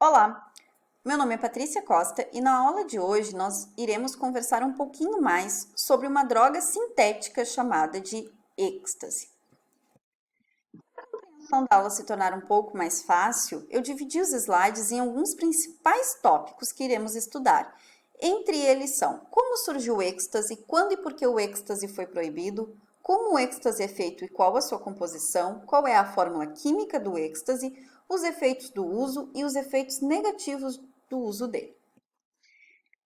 Olá, meu nome é Patrícia Costa e na aula de hoje nós iremos conversar um pouquinho mais sobre uma droga sintética chamada de êxtase. Para a compreensão da aula se tornar um pouco mais fácil, eu dividi os slides em alguns principais tópicos que iremos estudar. Entre eles são como surgiu o êxtase, quando e por que o êxtase foi proibido, como o êxtase é feito e qual a sua composição, qual é a fórmula química do êxtase, os efeitos do uso e os efeitos negativos do uso dele.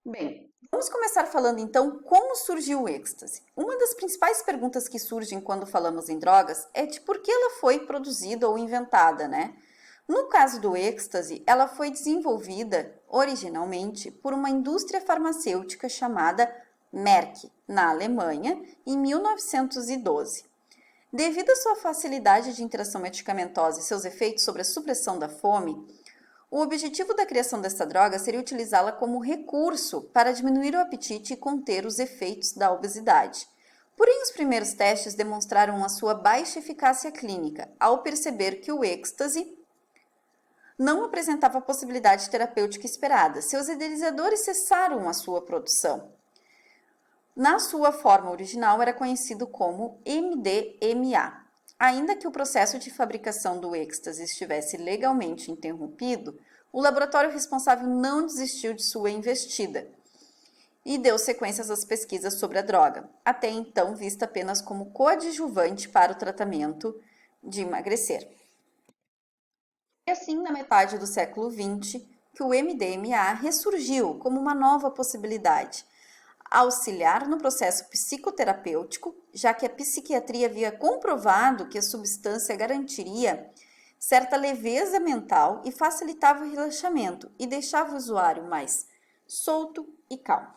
Bem, vamos começar falando então como surgiu o êxtase. Uma das principais perguntas que surgem quando falamos em drogas é de por que ela foi produzida ou inventada, né? No caso do êxtase, ela foi desenvolvida originalmente por uma indústria farmacêutica chamada Merck, na Alemanha, em 1912. Devido à sua facilidade de interação medicamentosa e seus efeitos sobre a supressão da fome, o objetivo da criação desta droga seria utilizá-la como recurso para diminuir o apetite e conter os efeitos da obesidade. Porém, os primeiros testes demonstraram a sua baixa eficácia clínica, ao perceber que o êxtase não apresentava a possibilidade terapêutica esperada. Seus idealizadores cessaram a sua produção. Na sua forma original, era conhecido como MDMA. Ainda que o processo de fabricação do êxtase estivesse legalmente interrompido, o laboratório responsável não desistiu de sua investida e deu sequências às pesquisas sobre a droga, até então vista apenas como coadjuvante para o tratamento de emagrecer. E assim, na metade do século XX, que o MDMA ressurgiu como uma nova possibilidade, auxiliar no processo psicoterapêutico, já que a psiquiatria havia comprovado que a substância garantiria certa leveza mental e facilitava o relaxamento e deixava o usuário mais solto e calmo.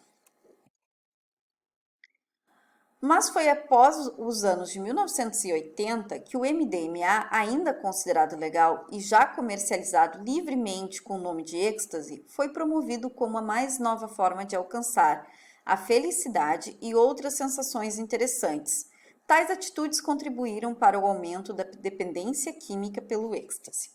Mas foi após os anos de 1980 que o MDMA, ainda considerado legal e já comercializado livremente com o nome de êxtase, foi promovido como a mais nova forma de alcançar a felicidade e outras sensações interessantes. Tais atitudes contribuíram para o aumento da dependência química pelo êxtase.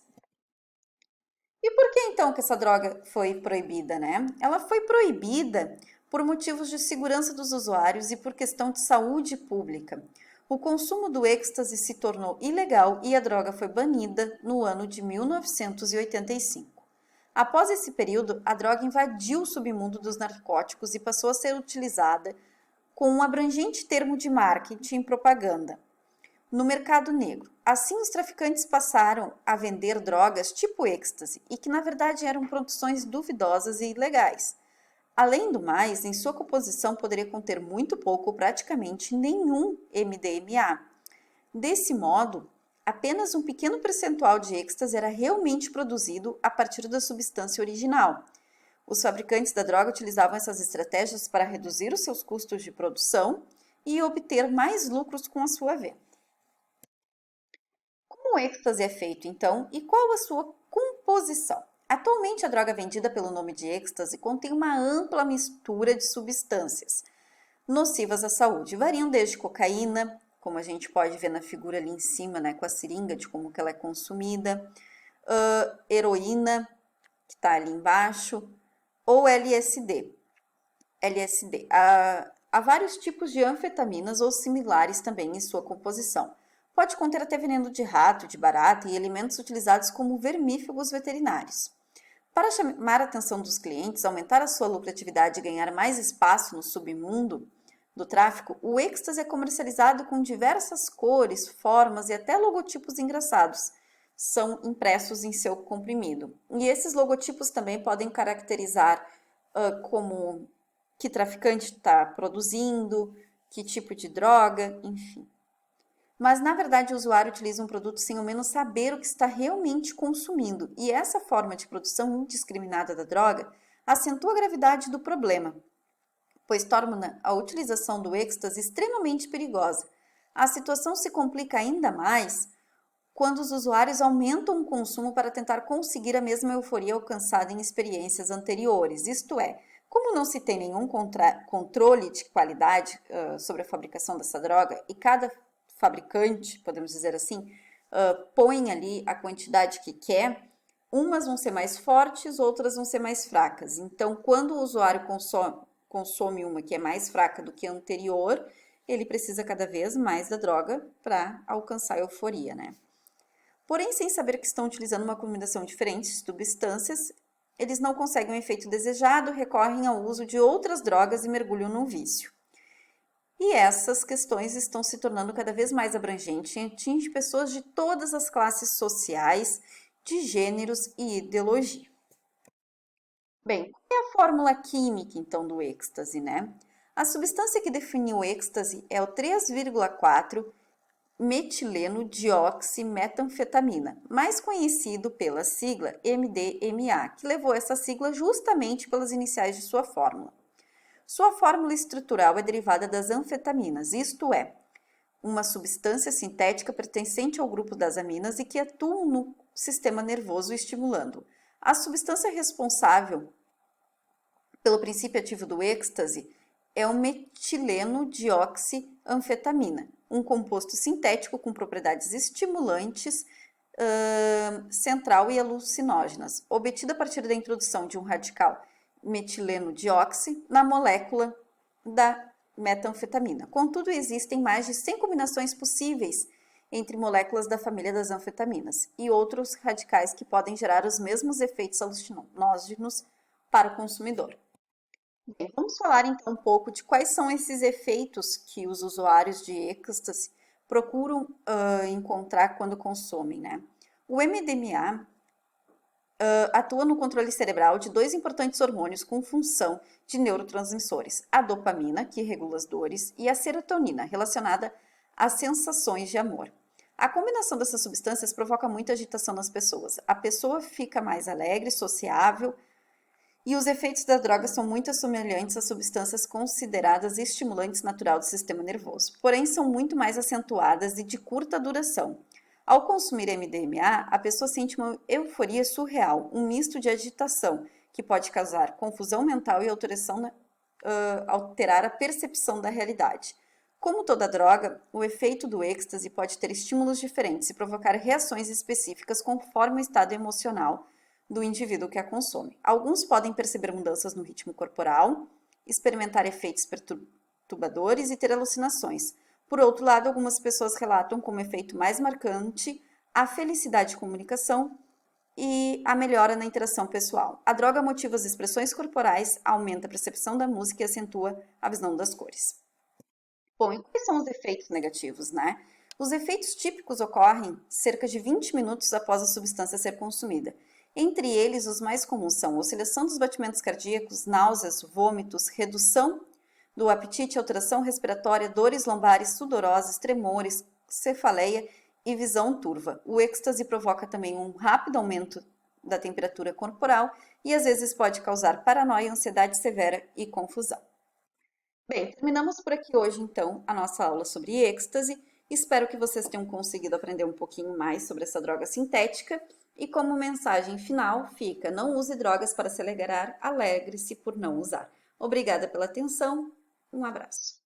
E por que então que essa droga foi proibida, né? Ela foi proibida por motivos de segurança dos usuários e por questão de saúde pública. O consumo do êxtase se tornou ilegal e a droga foi banida no ano de 1985. Após esse período, a droga invadiu o submundo dos narcóticos e passou a ser utilizada com um abrangente termo de marketing e propaganda no mercado negro. Assim, os traficantes passaram a vender drogas tipo êxtase e que na verdade eram produções duvidosas e ilegais. Além do mais, em sua composição poderia conter muito pouco ou praticamente nenhum MDMA. Desse modo, apenas um pequeno percentual de êxtase era realmente produzido a partir da substância original. Os fabricantes da droga utilizavam essas estratégias para reduzir os seus custos de produção e obter mais lucros com a sua venda. Como o êxtase é feito, então, e qual a sua composição? Atualmente, a droga vendida pelo nome de êxtase contém uma ampla mistura de substâncias nocivas à saúde. Variam desde cocaína, como a gente pode ver na figura ali em cima, né, com a seringa de como que ela é consumida, heroína, que está ali embaixo, ou LSD. Há vários tipos de anfetaminas ou similares também em sua composição. Pode conter até veneno de rato, de barata e elementos utilizados como vermífugos veterinários. Para chamar a atenção dos clientes, aumentar a sua lucratividade e ganhar mais espaço no submundo do tráfico, o êxtase é comercializado com diversas cores, formas e até logotipos engraçados. São impressos em seu comprimido. E esses logotipos também podem caracterizar como que traficante está produzindo, que tipo de droga, enfim. Mas, na verdade, o usuário utiliza um produto sem ao menos saber o que está realmente consumindo, e essa forma de produção indiscriminada da droga acentua a gravidade do problema, pois torna a utilização do êxtase extremamente perigosa. A situação se complica ainda mais quando os usuários aumentam o consumo para tentar conseguir a mesma euforia alcançada em experiências anteriores, isto é, como não se tem nenhum controle de qualidade sobre a fabricação dessa droga e cada fabricante, podemos dizer assim, põe ali a quantidade que quer, Umas vão ser mais fortes, outras vão ser mais fracas. Então, quando o usuário consome uma que é mais fraca do que a anterior, ele precisa cada vez mais da droga para alcançar a euforia, né? Porém, sem saber que estão utilizando uma combinação diferente de substâncias, eles não conseguem o efeito desejado, recorrem ao uso de outras drogas e mergulham no vício. E essas questões estão se tornando cada vez mais abrangentes e atingem pessoas de todas as classes sociais, de gêneros e ideologia. Bem, qual é a fórmula química, então, do êxtase, né? A substância que define o êxtase é o 3,4 metileno dioximetanfetamina, mais conhecido pela sigla MDMA, que levou essa sigla justamente pelas iniciais de sua fórmula. Sua fórmula estrutural é derivada das anfetaminas, isto é, uma substância sintética pertencente ao grupo das aminas e que atuam no sistema nervoso estimulando. A substância responsável pelo princípio ativo do êxtase é o metileno dioxianfetamina, um composto sintético com propriedades estimulantes, central e alucinógenas, obtido a partir da introdução de um radical metileno dioxi na molécula da metanfetamina. Contudo, existem mais de 100 combinações possíveis entre moléculas da família das anfetaminas e outros radicais que podem gerar os mesmos efeitos alucinógenos para o consumidor. Bem, vamos falar então um pouco de quais são esses efeitos que os usuários de êxtase procuram encontrar quando consomem, né? O MDMA atua no controle cerebral de dois importantes hormônios com função de neurotransmissores, a dopamina, que regula as dores, e a serotonina, relacionada às sensações de amor. A combinação dessas substâncias provoca muita agitação nas pessoas. A pessoa fica mais alegre, sociável, e os efeitos da droga são muito semelhantes às substâncias consideradas estimulantes natural do sistema nervoso, porém são muito mais acentuadas e de curta duração. Ao consumir MDMA, a pessoa sente uma euforia surreal, um misto de agitação, que pode causar confusão mental e alterar a percepção da realidade. Como toda droga, o efeito do êxtase pode ter estímulos diferentes e provocar reações específicas conforme o estado emocional do indivíduo que a consome. Alguns podem perceber mudanças no ritmo corporal, experimentar efeitos perturbadores e ter alucinações. Por outro lado, algumas pessoas relatam como efeito mais marcante a felicidade de comunicação e a melhora na interação pessoal. A droga motiva as expressões corporais, aumenta a percepção da música e acentua a visão das cores. Bom, e quais são os efeitos negativos, né? Os efeitos típicos ocorrem cerca de 20 minutos após a substância ser consumida. Entre eles, os mais comuns são oscilação dos batimentos cardíacos, náuseas, vômitos, redução do apetite, alteração respiratória, dores lombares, sudoroses, tremores, cefaleia e visão turva. O êxtase provoca também um rápido aumento da temperatura corporal e às vezes pode causar paranoia, ansiedade severa e confusão. Bem, terminamos por aqui hoje então a nossa aula sobre êxtase. Espero que vocês tenham conseguido aprender um pouquinho mais sobre essa droga sintética. E como mensagem final fica: não use drogas para se alegrar, alegre-se por não usar. Obrigada pela atenção, um abraço.